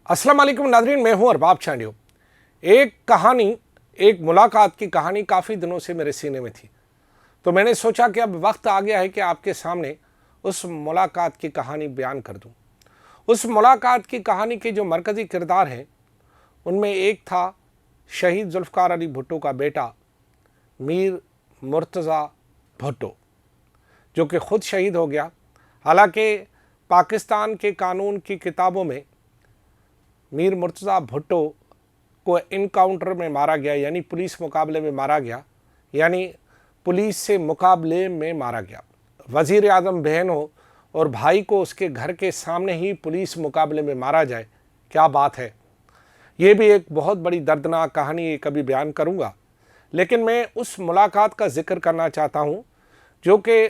अस्सलाम वालेकुम नाज़रीन, मैं हूं अरबाब चांडियो। एक कहानी, एक मुलाकात की कहानी काफ़ी दिनों से मेरे सीने में थी, तो मैंने सोचा कि अब वक्त आ गया है कि आपके सामने उस मुलाकात की कहानी बयान कर दूं। उस मुलाकात की कहानी के जो मरकज़ी किरदार हैं, उनमें एक था शहीद जुल्फ़िकार अली भुट्टो का बेटा मीर मुर्तज़ा भुट्टो, जो कि ख़ुद शहीद हो गया। हालांकि पाकिस्तान के कानून की किताबों में मीर मुर्तज़ा भुट्टो को इनकाउंटर में मारा गया, यानी पुलिस मुकाबले में मारा गया, यानी पुलिस से मुकाबले में मारा गया। वज़ीर आज़म बहन हो और भाई को उसके घर के सामने ही पुलिस मुकाबले में मारा जाए, क्या बात है। ये भी एक बहुत बड़ी दर्दनाक कहानी कभी बयान करूँगा, लेकिन मैं उस मुलाकात का ज़िक्र करना चाहता हूँ जो कि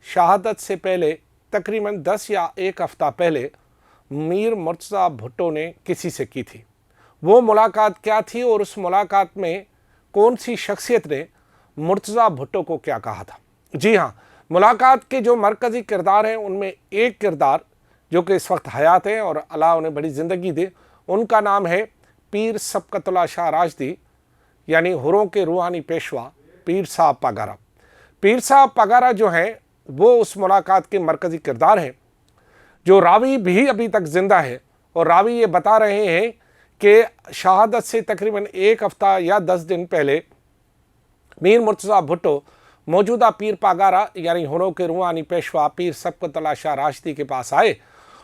शहादत से पहले तकरीबन 10 या 1 हफ़्ता पहले मीर मुर्तज़ा भुट्टो ने किसी से की थी। वो मुलाकात क्या थी और उस मुलाकात में कौन सी शख्सियत ने मुर्तज़ा भुट्टो को क्या कहा था। जी हाँ, मुलाकात के जो मरकज़ी किरदार हैं उनमें एक किरदार जो कि इस वक्त हयात है और अल्लाह उन्हें बड़ी ज़िंदगी दे, उनका नाम है पीर सबकतुल्लाह शाह राशदी, यानी हुरों के रूहानी पेशवा पीर साहब पगारा। पीर साहब पगारा जो हैं वो उस मुलाकात के मरकज़ी किरदार हैं। जो रावी भी अभी तक ज़िंदा है और रावी ये बता रहे हैं कि शहादत से तकरीबन 1 हफ़्ता या 10 दिन पहले मीर मुर्तज़ा भुट्टो मौजूदा पीर पागारा यानी हुरों के रूहानी पेशवा पीर सबकतुल्लाह शाह राशदी के पास आए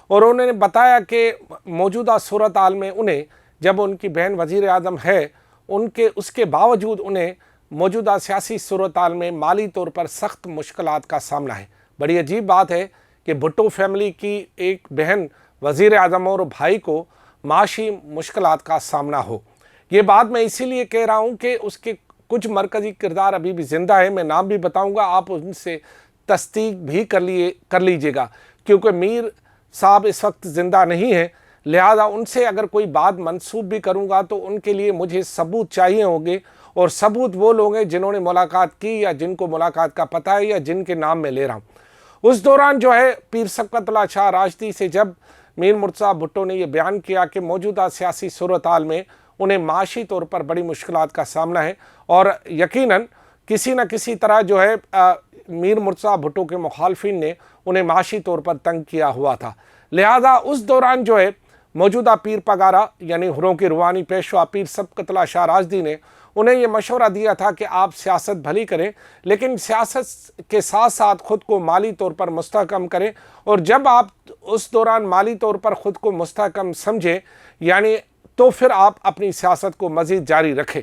और उन्होंने बताया कि मौजूदा सूरत हाल में उन्हें, जब उनकी बहन वज़ीर आज़म है, उसके बावजूद उन्हें मौजूदा सियासी सूरत हाल में माली तौर पर सख्त मुश्किलात का सामना है। बड़ी अजीब बात है कि भुट्टो फैमिली की एक बहन वज़ीर आज़म और भाई को माशी मुश्किलात का सामना हो। ये बात मैं इसीलिए कह रहा हूँ कि उसके कुछ मरकज़ी किरदार अभी भी ज़िंदा है। मैं नाम भी बताऊँगा, आप उनसे तस्दीक भी कर लीजिएगा, क्योंकि मीर साहब इस वक्त ज़िंदा नहीं है, लिहाजा उनसे अगर कोई बात मंसूब भी करूँगा तो उनके लिए मुझे सबूत चाहिए होंगे, और सबूत वो लोग हैं जिन्होंने मुलाकात की या जिनको मुलाकात का पता है या जिनके नाम मैं ले रहा हूँ। उस दौरान जो है पीर सबकतुल्लाह शाह राशदी से जब मीर मुर्तज़ा भुट्टो ने यह बयान किया कि मौजूदा सियासी सूरत हाल में उन्हें माशी तौर पर बड़ी मुश्किलात का सामना है और यकीनन किसी न किसी तरह जो है मीर मुर्तज़ा भुट्टो के मुखालफिन ने उन्हें माशी तौर पर तंग किया हुआ था। लिहाजा उस दौरान जो है मौजूदा पीर पगारा यानी हुरों के रूहानी पेशवा पीर सबकतुल्लाह शाह राशदी ने उन्हें यह मशवरा दिया था कि आप सियासत भली करें, लेकिन सियासत के साथ साथ ख़ुद को माली तौर पर मुस्तहकम करें, और जब आप उस दौरान माली तौर पर ख़ुद को मुस्तहकम समझें यानी तो फिर आप अपनी सियासत को मज़ीद जारी रखें।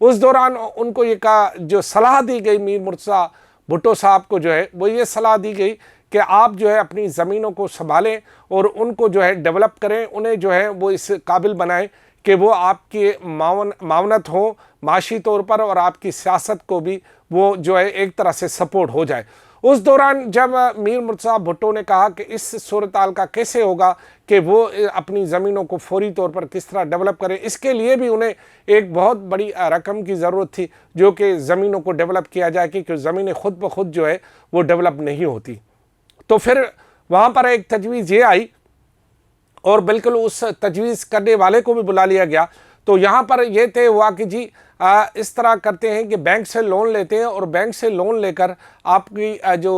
उस दौरान उनको ये जो सलाह दी गई मीर मुर्तज़ा भुट्टो साहब को जो है वो ये सलाह दी गई कि आप जो है अपनी ज़मीनों को संभालें और उनको जो है डेवलप करें, उन्हें जो है वो इस काबिल बनाएं कि वो आपकी मावनत हो माशी तौर पर और आपकी सियासत को भी वो जो है एक तरह से सपोर्ट हो जाए। उस दौरान जब मीर मुर्तज़ा भुट्टो ने कहा कि इस सूरत हाल का कैसे होगा कि वो अपनी ज़मीनों को फौरी तौर पर किस तरह डेवलप करें, इसके लिए भी उन्हें एक बहुत बड़ी रकम की ज़रूरत थी जो कि ज़मीनों को डेवलप किया जाए, क्योंकि ज़मीनें खुद ब खुद जो है वो डेवलप नहीं होती। तो फिर वहाँ पर एक तजवीज़ ये आई और बिल्कुल उस तजवीज़ करने वाले को भी बुला लिया गया। तो यहाँ पर यह तय हुआ कि जी इस तरह करते हैं कि बैंक से लोन लेते हैं और बैंक से लोन लेकर आपकी जो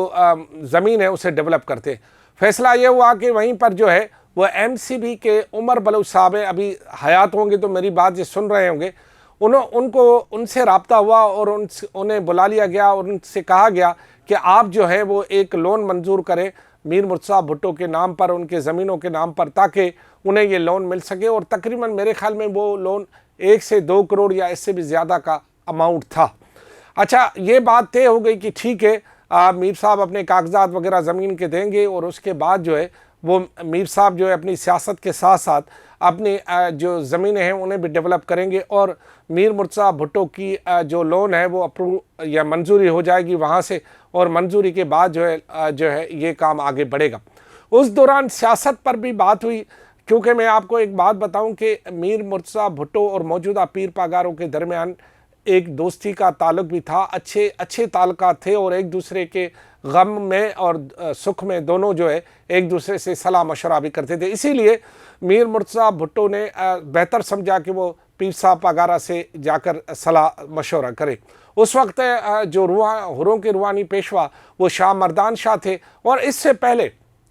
ज़मीन है उसे डेवलप करते हैं। फैसला ये हुआ कि वहीं पर जो है वो MCB के उमर बलूच साहब हैं, अभी हयात होंगे तो मेरी बात ये सुन रहे होंगे, उनसे रब्ता हुआ और उन्हें बुला लिया गया और उनसे कहा गया कि आप जो है वो एक लोन मंजूर करें मीर मुर्तज़ा भुट्टो के नाम पर, उनके ज़मीनों के नाम पर, ताकि उन्हें ये लोन मिल सके। और तकरीबन मेरे ख्याल में वो लोन 1 से 2 करोड़ या इससे भी ज़्यादा का अमाउंट था। अच्छा, ये बात तय हो गई कि ठीक है, मीर साहब अपने कागजात वगैरह ज़मीन के देंगे और उसके बाद जो है वो मीर साहब जो है अपनी सियासत के साथ साथ अपनी जो ज़मीनें हैं उन्हें भी डेवलप करेंगे और मीर मुर्तज़ा भुट्टो की जो लोन है वो अप्रूव या मंजूरी हो जाएगी वहाँ से, और मंजूरी के बाद जो है ये काम आगे बढ़ेगा। उस दौरान सियासत पर भी बात हुई, क्योंकि मैं आपको एक बात बताऊं कि मीर मुर्तज़ा भुट्टो और मौजूदा पीर पागारों के दरमियान एक दोस्ती का ताल्लुक़ भी था, अच्छे ताल्लुकात थे और एक दूसरे के غم میں اور سکھ میں دونوں جو ہے ایک دوسرے سے صلاح مشورہ بھی کرتے تھے. اسی لیے میر مرتضیٰ بھٹو نے بہتر سمجھا کہ وہ پیر صاحب پگارا سے جا کر صلاح مشورہ کرے. اس وقت جو ہروں کے روحانی پیشوا وہ شاہ مردان شاہ تھے. اور اس سے پہلے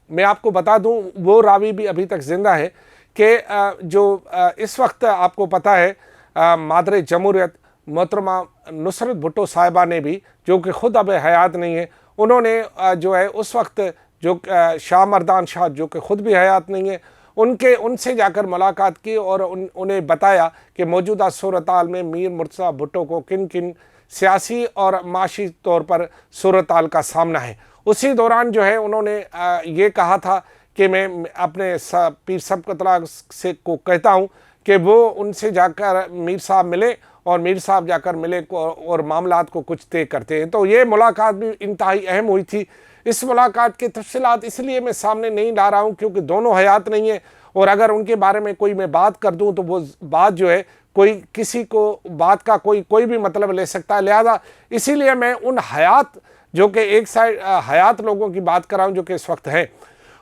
میں آپ کو بتا دوں وہ راوی بھی ابھی تک زندہ ہے کہ جو اس وقت آپ کو پتہ ہے مادر جمہوریت محترمہ نصرت بھٹو صاحبہ نے بھی، جو کہ خود اب حیات نہیں ہے، انہوں نے جو ہے اس وقت جو شاہ مردان شاہ جو کہ خود بھی حیات نہیں ہے ان سے جا کر ملاقات کی اور انہیں بتایا کہ موجودہ صورتحال میں میر مرتضیٰ بھٹو کو کن کن سیاسی اور معاشی طور پر صورتحال کا سامنا ہے. اسی دوران جو ہے انہوں نے یہ کہا تھا کہ میں اپنے پیر سبقت اللہ سے کو کہتا ہوں کہ وہ ان سے جا کر میر صاحب ملے اور میر صاحب جا کر ملے اور معاملات کو کچھ طے کرتے ہیں. تو یہ ملاقات بھی انتہائی اہم ہوئی تھی. اس ملاقات کے تفصیلات اس لیے میں سامنے نہیں لا رہا ہوں کیونکہ دونوں حیات نہیں ہیں، اور اگر ان کے بارے میں کوئی میں بات کر دوں تو وہ بات جو ہے کوئی کسی کو بات کا کوئی بھی مطلب لے سکتا ہے. لہذا اسی لیے میں ان حیات جو کہ ایک سائڈ حیات لوگوں کی بات کر رہا ہوں جو کہ اس وقت ہیں.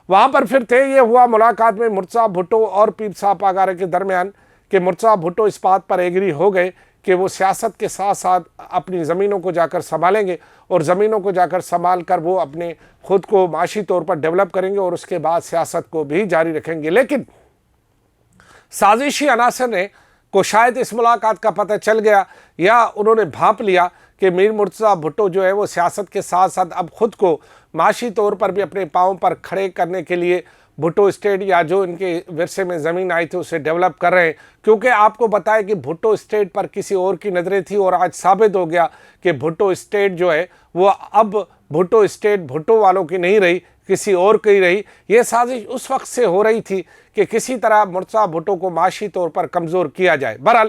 وہاں پر پھر طے یہ ہوا ملاقات میں مرتضیٰ بھٹو اور پیر صاحب پگارا کے درمیان کہ مرتضیٰ بھٹو اس بات پر ایگری ہو گئے کہ وہ سیاست کے ساتھ ساتھ اپنی زمینوں کو جا کر سنبھالیں گے اور زمینوں کو جا کر سنبھال کر وہ اپنے خود کو معاشی طور پر ڈیولپ کریں گے اور اس کے بعد سیاست کو بھی جاری رکھیں گے. لیکن سازشی عناصر نے کو شاید اس ملاقات کا پتہ چل گیا یا انہوں نے بھانپ لیا کہ میر مرتضیٰ بھٹو جو ہے وہ سیاست کے ساتھ ساتھ اب خود کو معاشی طور پر بھی اپنے پاؤں پر کھڑے کرنے کے لیے بھٹو اسٹیٹ یا جو ان کے ورثے میں زمین آئی تھی اسے ڈیولپ کر رہے ہیں. کیونکہ آپ کو بتائے کہ بھٹو اسٹیٹ پر کسی اور کی نظریں تھی اور آج ثابت ہو گیا کہ بھٹو اسٹیٹ جو ہے وہ اب بھٹو اسٹیٹ بھٹو والوں کی نہیں رہی، کسی اور کی رہی. یہ سازش اس وقت سے ہو رہی تھی کہ کسی طرح مرتضیٰ بھٹو کو معاشی طور پر کمزور کیا جائے. بہرحال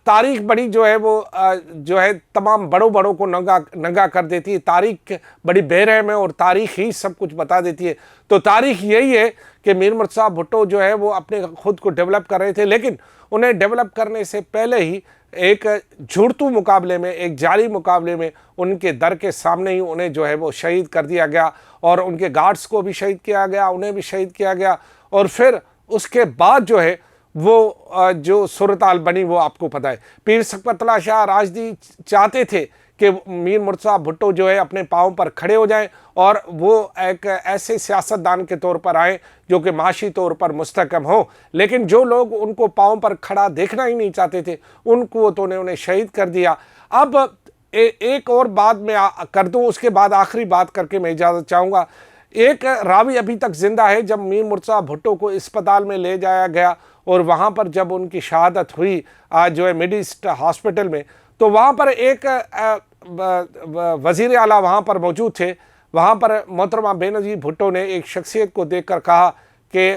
تاریخ بڑی جو ہے وہ جو ہے تمام بڑوں کو ننگا کر دیتی ہے. تاریخ بڑی بے رحم ہے اور تاریخ ہی سب کچھ بتا دیتی ہے. تو تاریخ یہی ہے کہ میر مرتضیٰ بھٹو جو ہے وہ اپنے خود کو ڈیولپ کر رہے تھے، لیکن انہیں ڈیولپ کرنے سے پہلے ہی ایک جھوٹو مقابلے میں، ایک جعلی مقابلے میں ان کے در کے سامنے ہی انہیں جو ہے وہ شہید کر دیا گیا اور ان کے گارڈز کو بھی شہید کیا گیا، انہیں بھی شہید کیا گیا. اور پھر اس کے بعد جو ہے وہ جو صورتحال بنی وہ آپ کو پتہ ہے. پیر سبقت اللہ شاہ راجدی چاہتے تھے کہ میر مرتضیٰ بھٹو جو ہے اپنے پاؤں پر کھڑے ہو جائیں اور وہ ایک ایسے سیاستدان کے طور پر آئیں جو کہ معاشی طور پر مستحکم ہوں. لیکن جو لوگ ان کو پاؤں پر کھڑا دیکھنا ہی نہیں چاہتے تھے ان کو تو انہیں شہید کر دیا. اب ایک اور بات میں کر دوں، اس کے بعد آخری بات کر کے میں اجازت چاہوں گا. ایک راوی ابھی تک زندہ ہے. جب میر مرتضیٰ بھٹو کو اسپتال میں لے جایا گیا اور وہاں پر جب ان کی شہادت ہوئی جو ہے مڈ ایسٹ ہاسپٹل میں، تو وہاں پر ایک وزیر اعلیٰ وہاں پر موجود تھے. وہاں پر محترمہ بے نظیر بھٹو نے ایک شخصیت کو دیکھ کر کہا کہ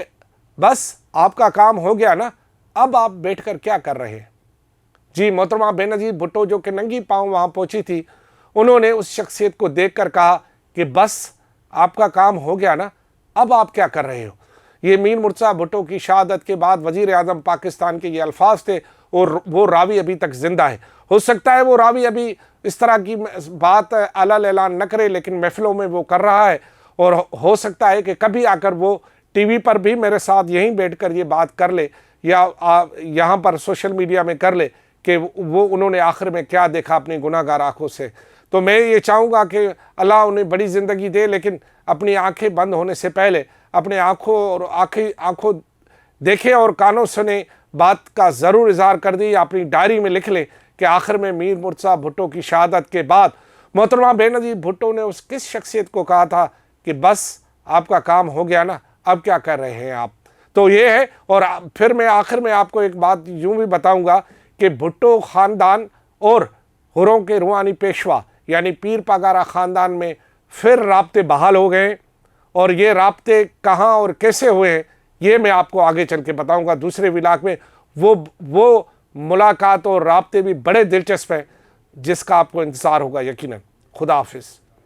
بس آپ کا کام ہو گیا نا، اب آپ بیٹھ کر کیا کر رہے ہیں. جی محترمہ بے نظیر بھٹو جو کہ ننگی پاؤں وہاں پہنچی تھی، انہوں نے اس شخصیت کو دیکھ کر کہا کہ بس آپ کا کام ہو گیا نا، اب آپ کیا کر رہے ہو. یہ میر مرتضیٰ بھٹو کی شہادت کے بعد وزیر اعظم پاکستان کے یہ الفاظ تھے اور وہ راوی ابھی تک زندہ ہے. ہو سکتا ہے وہ راوی ابھی اس طرح کی بات اعلان اعلان نہ کرے لیکن محفلوں میں وہ کر رہا ہے، اور ہو سکتا ہے کہ کبھی آ کر وہ ٹی وی پر بھی میرے ساتھ یہیں بیٹھ کر یہ بات کر لے یا یہاں پر سوشل میڈیا میں کر لے کہ وہ انہوں نے آخر میں کیا دیکھا اپنی گناہ گار آنکھوں سے. تو میں یہ چاہوں گا کہ اللہ انہیں بڑی زندگی دے، لیکن اپنی آنکھیں بند ہونے سے پہلے اپنے آنکھوں دیکھے اور کانوں سنے بات کا ضرور اظہار کر دی، اپنی ڈائری میں لکھ لیں کہ آخر میں میر مرتضیٰ بھٹو کی شہادت کے بعد محترمہ بے نظیر بھٹو نے اس کس شخصیت کو کہا تھا کہ بس آپ کا کام ہو گیا نا، اب کیا کر رہے ہیں آپ. تو یہ ہے. اور پھر میں آخر میں آپ کو ایک بات یوں بھی بتاؤں گا کہ بھٹو خاندان اور ہروں کے روحانی پیشوا یعنی پیر پگارا خاندان میں پھر رابطے بحال ہو گئے، اور یہ رابطے کہاں اور کیسے ہوئے ہیں یہ میں آپ کو آگے چل کے بتاؤں گا دوسرے ولاگ میں. وہ ملاقات اور رابطے بھی بڑے دلچسپ ہیں جس کا آپ کو انتظار ہوگا یقیناً. خدا حافظ.